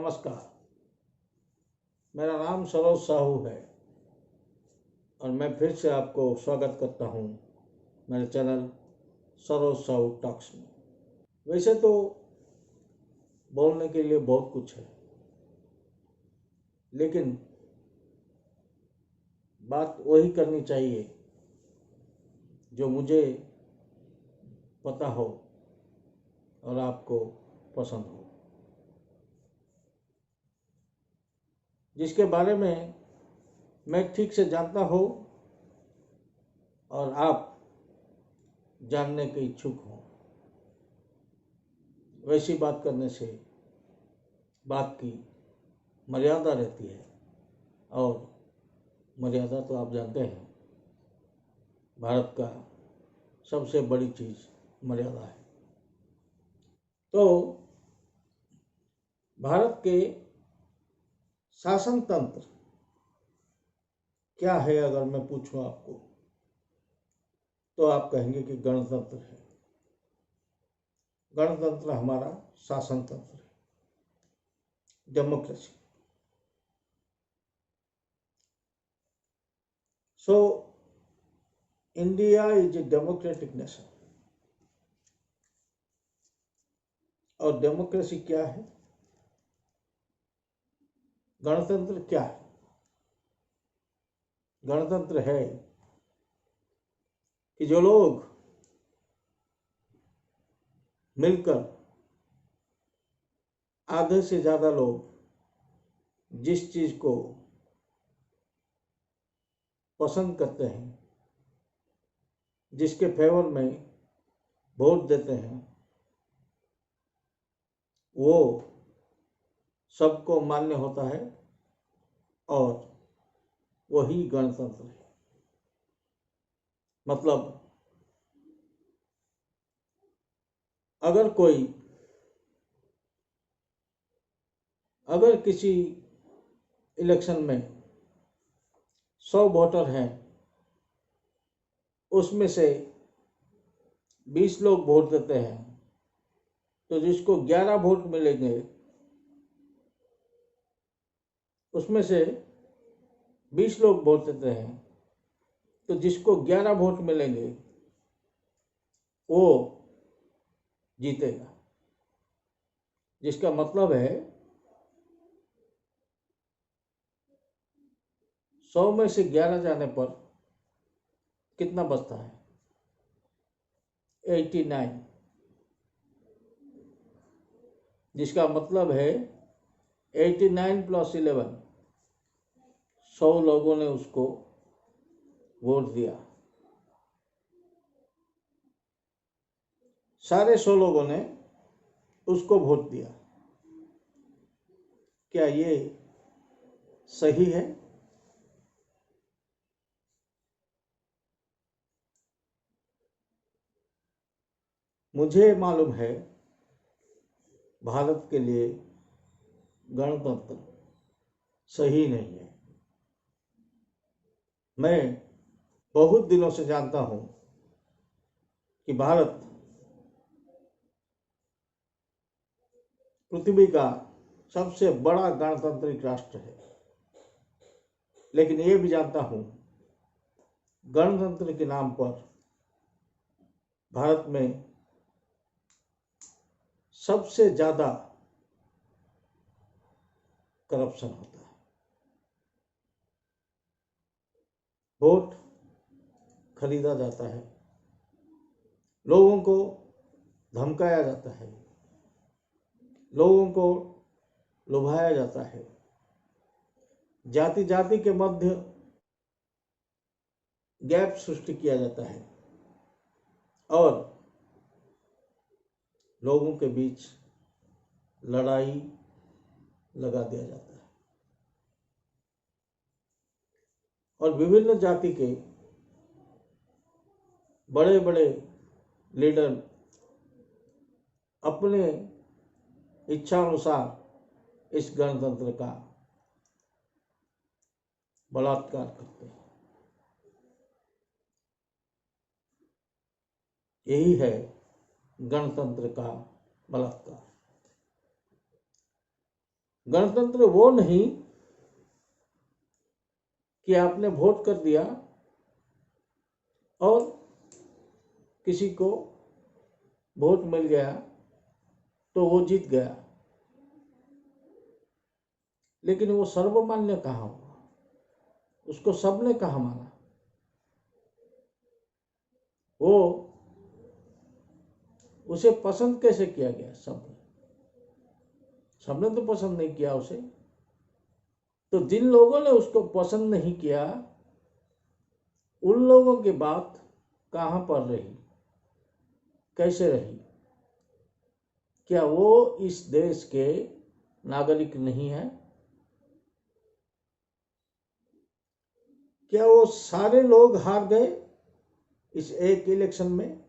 नमस्कार। मेरा नाम सरोज साहू है और मैं फिर से आपको स्वागत करता हूँ मेरे चैनल सरोज साहू टॉक्स में। वैसे तो बोलने के लिए बहुत कुछ है, लेकिन बात वही करनी चाहिए जो मुझे पता हो और आपको पसंद हो, जिसके बारे में मैं ठीक से जानता हो और आप जानने के इच्छुक हो। वैसी बात करने से बात की मर्यादा रहती है, और मर्यादा तो आप जानते हैं, भारत का सबसे बड़ी चीज़ मर्यादा है। तो भारत के शासन तंत्र क्या है अगर मैं पूछूं आपको, तो आप कहेंगे कि गणतंत्र है। गणतंत्र हमारा शासन तंत्र है, democracy. So India is a democratic nation. और डेमोक्रेसी क्या है, गणतंत्र क्या है? गणतंत्र है कि जो लोग मिलकर, आधे से ज्यादा लोग जिस चीज को पसंद करते हैं, जिसके फेवर में वोट देते हैं, वो सबको मान्य होता है और वही गणतंत्र है। मतलब अगर किसी इलेक्शन में 100 वोटर हैं, उसमें से 20 लोग वोट देते हैं, तो जिसको 11 वोट मिलेंगे, उसमें से 20 लोग वोट देते हैं, तो जिसको 11 वोट मिलेंगे वो जीतेगा। जिसका मतलब है 100 में से 11 जाने पर कितना बचता है? 89। जिसका मतलब है 89 + 11, 100 लोगों ने उसको वोट दिया। सारे 100 लोगों ने उसको वोट दिया। क्या ये सही है? मुझे मालूम है भारत के लिए गणतंत्र सही नहीं है। मैं बहुत दिनों से जानता हूं कि भारत पृथ्वी का सबसे बड़ा गणतांत्रिक राष्ट्र है, लेकिन ये भी जानता हूं गणतंत्र के नाम पर भारत में सबसे ज्यादा करप्शन होता है। वोट खरीदा जाता है, लोगों को धमकाया जाता है, लोगों को लुभाया जाता है, जाति जाति के मध्य गैप सृष्टि किया जाता है और लोगों के बीच लड़ाई लगा दिया जाता है। और विभिन्न जाति के बड़े बड़े लीडर अपने इच्छानुसार इस गणतंत्र का बलात्कार करते हैं। यही है गणतंत्र का बलात्कार। गणतंत्र वो नहीं कि आपने वोट कर दिया और किसी को वोट मिल गया तो वो जीत गया, लेकिन वो सर्वमान्य कहाँ हुआ, उसको सबने कहाँ माना? वो उसे पसंद कैसे किया गया? सबने तो पसंद नहीं किया उसे। तो जिन लोगों ने उसको पसंद नहीं किया, उन लोगों की बात कहाँ पर रही, कैसे रही? क्या वो इस देश के नागरिक नहीं है? क्या वो सारे लोग हार गए इस एक इलेक्शन में?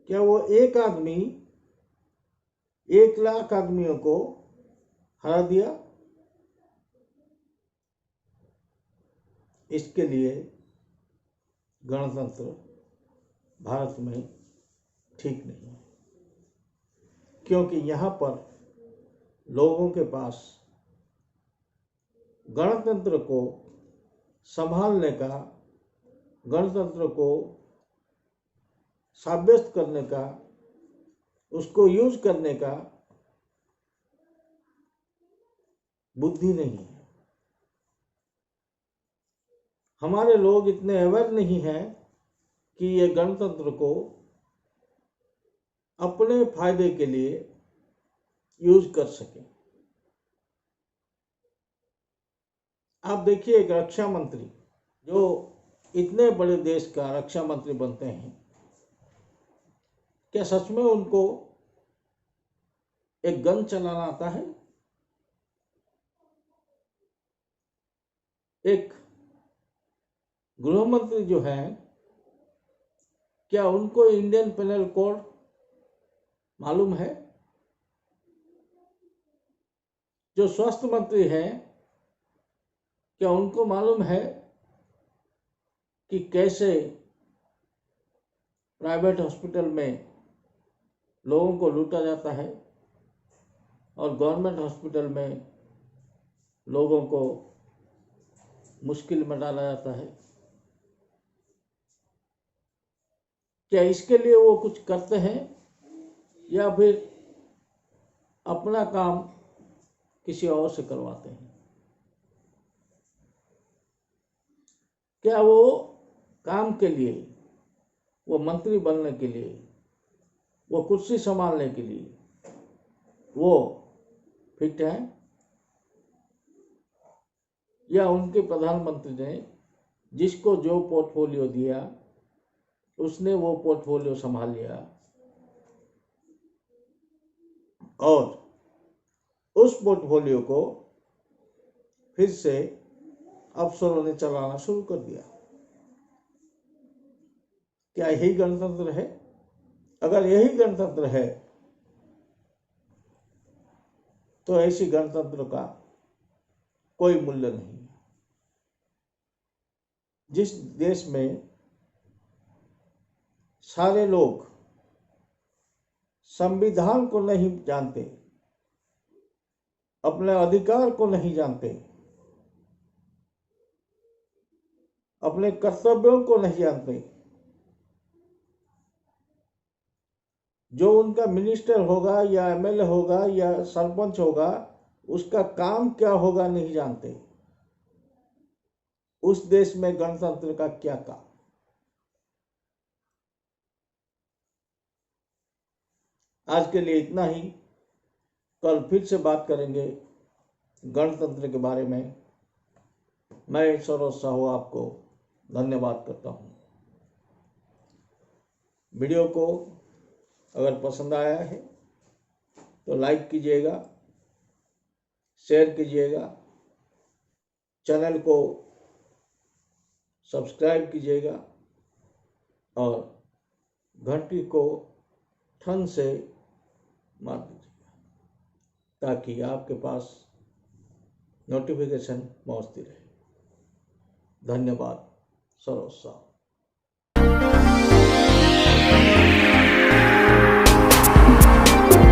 क्या वो एक आदमी 1 लाख आदमियों को हरा दिया? इसके लिए गणतंत्र भारत में ठीक नहीं है, क्योंकि यहाँ पर लोगों के पास गणतंत्र को संभालने का, गणतंत्र को साब्यस्त करने का, उसको यूज करने का बुद्धि नहीं है। हमारे लोग इतने अवेयर नहीं हैं कि ये गणतंत्र को अपने फायदे के लिए यूज कर सके। आप देखिए, एक रक्षा मंत्री जो इतने बड़े देश का रक्षा मंत्री बनते हैं, क्या सच में उनको एक गन चलाना आता है? एक गृह मंत्री जो है, क्या उनको इंडियन पेनल कोड मालूम है? जो स्वास्थ्य मंत्री हैं, क्या उनको मालूम है कि कैसे प्राइवेट हॉस्पिटल में लोगों को लूटा जाता है और गवर्नमेंट हॉस्पिटल में लोगों को मुश्किल में डाला जाता है? क्या इसके लिए वो कुछ करते हैं या फिर अपना काम किसी और से करवाते हैं? क्या वो काम के लिए, वो मंत्री बनने के लिए, वो कुर्सी संभालने के लिए वो फिट है, या उनके प्रधानमंत्री ने जिसको जो पोर्टफोलियो दिया उसने वो पोर्टफोलियो संभाल लिया और उस पोर्टफोलियो को फिर से अफसरों ने चलाना शुरू कर दिया? क्या यही गणतंत्र है? अगर यही गणतंत्र है तो ऐसी गणतंत्र का कोई मूल्य नहीं है। जिस देश में सारे लोग संविधान को नहीं जानते, अपने अधिकार को नहीं जानते, अपने कर्तव्यों को नहीं जानते, जो उनका मिनिस्टर होगा या एमएलए होगा या सरपंच होगा, उसका काम क्या होगा नहीं जानते, उस देश में गणतंत्र का क्या काम? आज के लिए इतना ही। कल फिर से बात करेंगे गणतंत्र के बारे में। मैं सरोज साहू आपको धन्यवाद करता हूँ। वीडियो को अगर पसंद आया है तो लाइक कीजिएगा, शेयर कीजिएगा, चैनल को सब्सक्राइब कीजिएगा और घंटी को ठन से मार दीजिएगा ताकि आपके पास नोटिफिकेशन पहुंचती रहे। धन्यवाद। सरोज साहू।